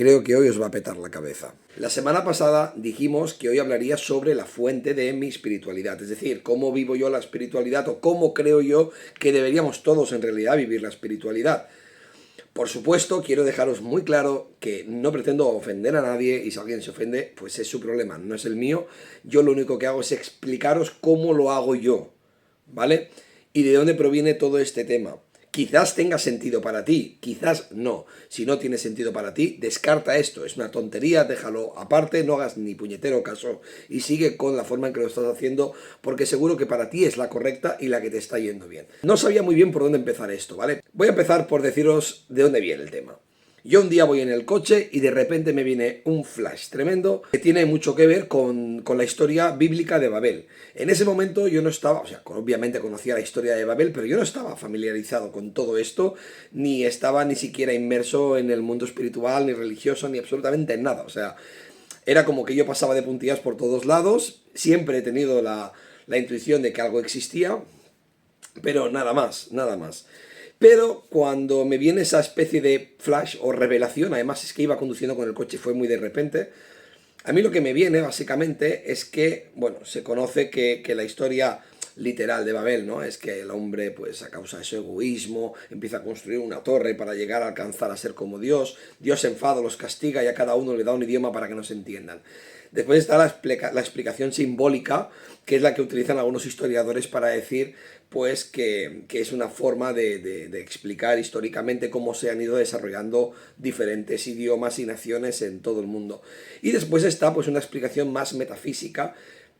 Creo que hoy os va a petar la cabeza. La semana pasada dijimos que hoy hablaría sobre la fuente de mi espiritualidad, es decir, cómo vivo yo la espiritualidad o cómo creo yo que deberíamos todos en realidad vivir la espiritualidad. Por supuesto, quiero dejaros muy claro que no pretendo ofender a nadie y si alguien se ofende, pues es su problema, no es el mío. Yo lo único que hago es explicaros cómo lo hago yo, ¿vale? Y de dónde proviene todo este tema. Quizás tenga sentido para ti, quizás no. Si no tiene sentido para ti, descarta esto. Es una tontería, déjalo aparte, no hagas ni puñetero caso y sigue con la forma en que lo estás haciendo porque seguro que para ti es la correcta y la que te está yendo bien. No sabía muy bien por dónde empezar esto, ¿vale? Voy a empezar por deciros de dónde viene el tema. Yo un día voy en el coche y de repente me viene un flash tremendo que tiene mucho que ver con la historia bíblica de Babel. En ese momento yo no estaba, o sea, obviamente conocía la historia de Babel, pero yo no estaba familiarizado con todo esto, ni estaba ni siquiera inmerso en el mundo espiritual, ni religioso, ni absolutamente en nada. O sea, era como que yo pasaba de puntillas por todos lados, siempre he tenido la intuición de que algo existía, pero nada más, nada más. Pero cuando me viene esa especie de flash o revelación, además es que iba conduciendo con el coche, fue muy de repente, a mí lo que me viene básicamente es que, bueno, se conoce que la historia literal de Babel, ¿no? Es que el hombre, pues a causa de su egoísmo, empieza a construir una torre para llegar a alcanzar a ser como Dios, Dios se enfada, los castiga y a cada uno le da un idioma para que no se entiendan. Después está la explicación simbólica, que es la que utilizan algunos historiadores para decir pues que es una forma de explicar históricamente cómo se han ido desarrollando diferentes idiomas y naciones en todo el mundo. Y después está pues una explicación más metafísica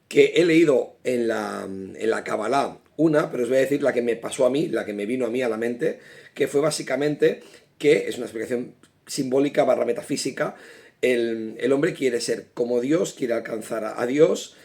que he leído en la Kabbalah una, pero os voy a decir la que me pasó a mí, la que me vino a mí a la mente, que fue básicamente que es una explicación simbólica barra metafísica. El hombre quiere ser como Dios, quiere alcanzar a Dios,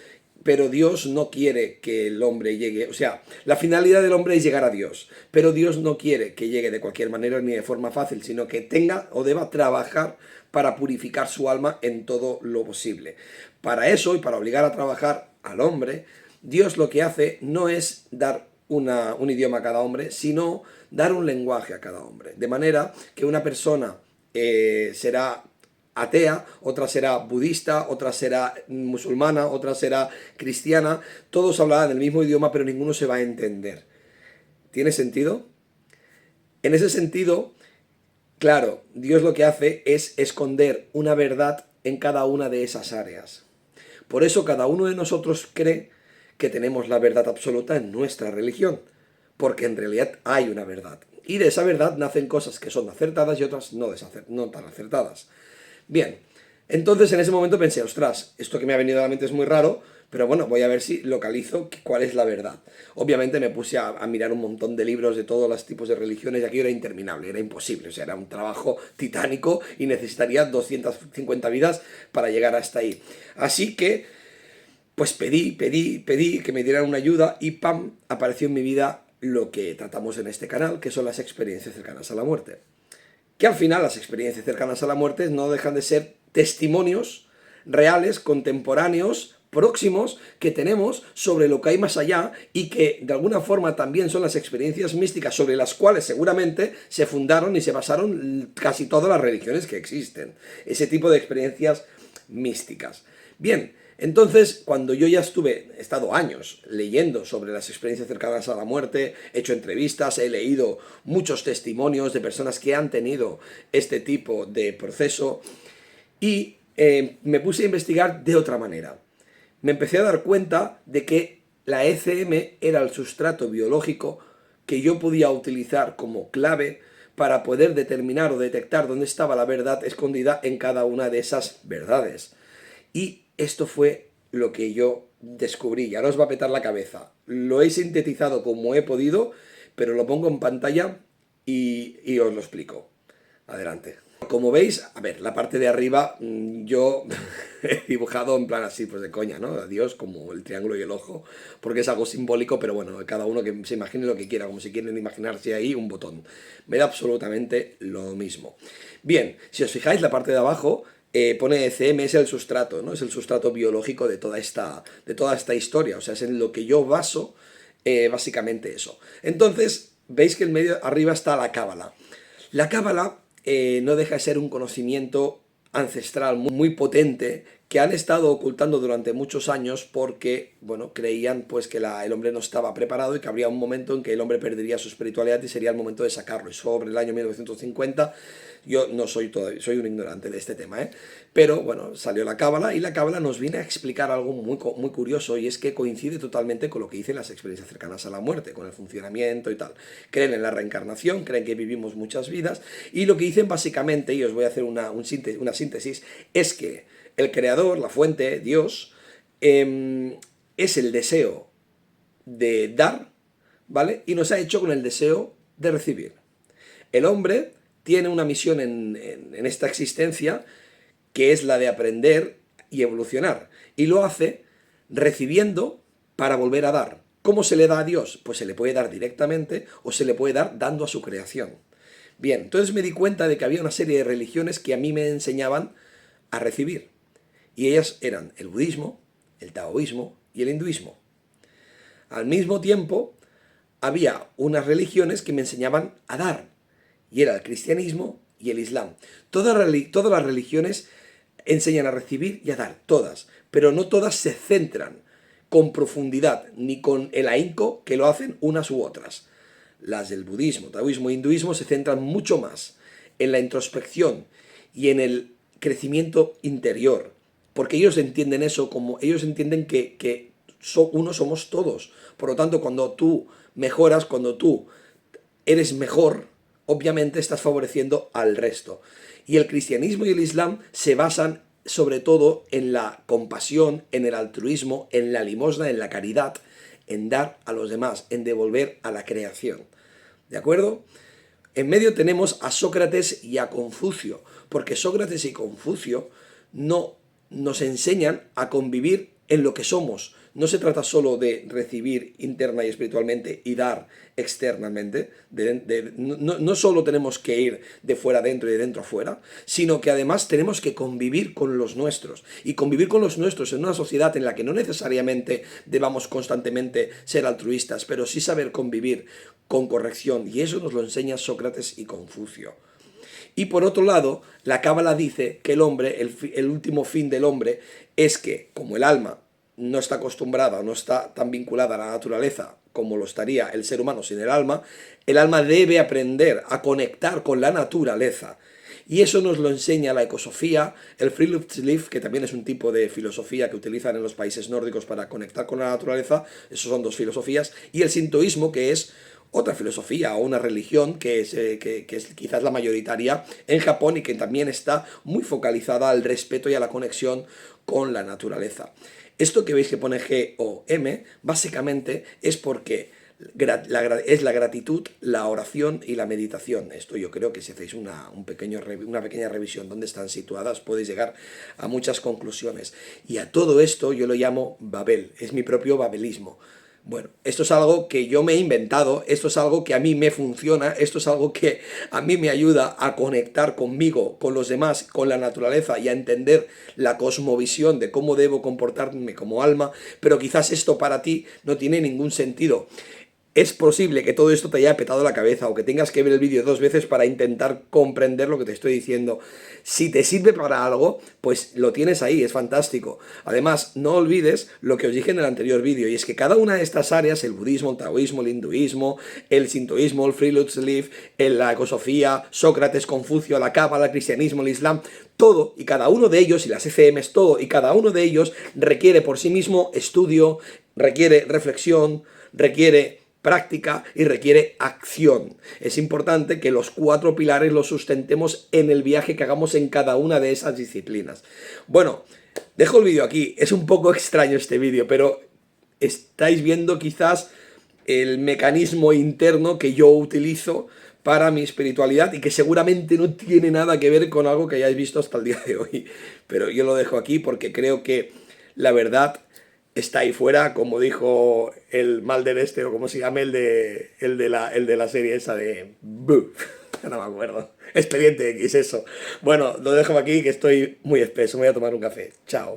pero Dios no quiere que el hombre llegue, o sea, la finalidad del hombre es llegar a Dios, pero Dios no quiere que llegue de cualquier manera ni de forma fácil, sino que tenga o deba trabajar para purificar su alma en todo lo posible. Para eso y para obligar a trabajar al hombre, Dios lo que hace no es dar un idioma a cada hombre, sino dar un lenguaje a cada hombre. De manera que una persona será atea, otra será budista, otra será musulmana, otra será cristiana, todos hablarán el mismo idioma, pero ninguno se va a entender. ¿Tiene sentido? En ese sentido, claro, Dios lo que hace es esconder una verdad en cada una de esas áreas. Por eso cada uno de nosotros cree que tenemos la verdad absoluta en nuestra religión, porque en realidad hay una verdad. Y de esa verdad nacen cosas que son acertadas y otras no tan acertadas. Bien, entonces en ese momento pensé, ostras, esto que me ha venido a la mente es muy raro, pero bueno, voy a ver si localizo cuál es la verdad. Obviamente me puse a mirar un montón de libros de todos los tipos de religiones y aquello era interminable, era imposible, o sea, era un trabajo titánico y necesitaría 250 vidas para llegar hasta ahí. Así que, pues pedí que me dieran una ayuda y ¡pam!, apareció en mi vida lo que tratamos en este canal, que son las experiencias cercanas a la muerte. Que al final las experiencias cercanas a la muerte no dejan de ser testimonios reales, contemporáneos, próximos, que tenemos sobre lo que hay más allá y que de alguna forma también son las experiencias místicas sobre las cuales seguramente se fundaron y se basaron casi todas las religiones que existen. Ese tipo de experiencias místicas. Bien, entonces, cuando yo ya he estado años leyendo sobre las experiencias cercanas a la muerte, he hecho entrevistas, he leído muchos testimonios de personas que han tenido este tipo de proceso y me puse a investigar de otra manera. Me empecé a dar cuenta de que la ECM era el sustrato biológico que yo podía utilizar como clave para poder determinar o detectar dónde estaba la verdad escondida en cada una de esas verdades. Y esto fue lo que yo descubrí, y ahora os va a petar la cabeza. Lo he sintetizado como he podido, pero lo pongo en pantalla y os lo explico. Adelante. Como veis, a ver, la parte de arriba yo he dibujado en plan así, pues de coña, ¿no? A Dios como el triángulo y el ojo, porque es algo simbólico, pero bueno, cada uno que se imagine lo que quiera, como si quieren imaginarse ahí un botón. Me da absolutamente lo mismo. Bien, si os fijáis, la parte de abajo pone ECM, es el sustrato, ¿no? Es el sustrato biológico de toda esta historia, o sea, es en lo que yo baso básicamente eso. Entonces, veis que en medio arriba está la Cábala. La Cábala no deja de ser un conocimiento ancestral muy potente que han estado ocultando durante muchos años porque, bueno, creían pues que el hombre no estaba preparado y que habría un momento en que el hombre perdería su espiritualidad y sería el momento de sacarlo. Y sobre el año 1950, yo no soy todavía, soy un ignorante de este tema, ¿eh? Pero bueno, salió la Cábala y la Cábala nos viene a explicar algo muy curioso, y es que coincide totalmente con lo que dicen las experiencias cercanas a la muerte, con el funcionamiento y tal. Creen en la reencarnación, creen que vivimos muchas vidas, y lo que dicen básicamente, y os voy a hacer una síntesis, es que el creador, la fuente, Dios, es el deseo de dar, ¿vale? Y nos ha hecho con el deseo de recibir. El hombre tiene una misión en esta existencia que es la de aprender y evolucionar. Y lo hace recibiendo para volver a dar. ¿Cómo se le da a Dios? Pues se le puede dar directamente o se le puede dar dando a su creación. Bien, entonces me di cuenta de que había una serie de religiones que a mí me enseñaban a recibir. Y ellas eran el budismo, el taoísmo y el hinduismo. Al mismo tiempo, había unas religiones que me enseñaban a dar, y era el cristianismo y el islam. Todas las religiones enseñan a recibir y a dar, todas, pero no todas se centran con profundidad, ni con el ahínco que lo hacen unas u otras. Las del budismo, taoísmo e hinduismo se centran mucho más en la introspección y en el crecimiento interior, porque ellos entienden eso como, ellos entienden que uno somos todos. Por lo tanto, cuando tú mejoras, cuando tú eres mejor, obviamente estás favoreciendo al resto. Y el cristianismo y el islam se basan sobre todo en la compasión, en el altruismo, en la limosna, en la caridad, en dar a los demás, en devolver a la creación. ¿De acuerdo? En medio tenemos a Sócrates y a Confucio, porque Sócrates y Confucio nos enseñan a convivir en lo que somos. No se trata solo de recibir interna y espiritualmente y dar externamente. No solo tenemos que ir de fuera adentro y de dentro afuera, sino que además tenemos que convivir con los nuestros. Y convivir con los nuestros en una sociedad en la que no necesariamente debamos constantemente ser altruistas, pero sí saber convivir con corrección. Y eso nos lo enseña Sócrates y Confucio. Y por otro lado, la Cábala dice que el hombre, el último fin del hombre, es que, como el alma no está acostumbrada, no está tan vinculada a la naturaleza como lo estaría el ser humano sin el alma debe aprender a conectar con la naturaleza. Y eso nos lo enseña la ecosofía, el Friluftsliv, que también es un tipo de filosofía que utilizan en los países nórdicos para conectar con la naturaleza. Esos son dos filosofías. Y el sintoísmo, que es otra filosofía o una religión que es quizás la mayoritaria en Japón y que también está muy focalizada al respeto y a la conexión con la naturaleza. Esto que veis que pone G o M, básicamente es porque es la gratitud, la oración y la meditación. Esto yo creo que si hacéis una pequeña revisión donde están situadas, podéis llegar a muchas conclusiones. Y a todo esto yo lo llamo Babel, es mi propio babelismo. Bueno, esto es algo que yo me he inventado, esto es algo que a mí me funciona, esto es algo que a mí me ayuda a conectar conmigo, con los demás, con la naturaleza y a entender la cosmovisión de cómo debo comportarme como alma, pero quizás esto para ti no tiene ningún sentido. Es posible que todo esto te haya petado la cabeza o que tengas que ver el vídeo 2 veces para intentar comprender lo que te estoy diciendo. Si te sirve para algo, pues lo tienes ahí, es fantástico. Además, no olvides lo que os dije en el anterior vídeo, y es que cada una de estas áreas, el budismo, el taoísmo, el hinduismo, el sintoísmo, el Friluftsliv, la ecosofía, Sócrates, Confucio, la Cábala, el cristianismo, el islam, todo y cada uno de ellos, y las ECMs, todo y cada uno de ellos requiere por sí mismo estudio, requiere reflexión, requiere práctica y requiere acción. Es importante que los 4 pilares los sustentemos en el viaje que hagamos en cada una de esas disciplinas. Bueno, dejo el vídeo aquí. Es un poco extraño este vídeo, pero estáis viendo quizás el mecanismo interno que yo utilizo para mi espiritualidad y que seguramente no tiene nada que ver con algo que hayáis visto hasta el día de hoy. Pero yo lo dejo aquí porque creo que la verdad está ahí fuera, como dijo el Mulder o como se llama el de la serie esa de... no me acuerdo. Expediente X, eso. Bueno, lo dejo aquí que estoy muy espeso. Me voy a tomar un café. Chao.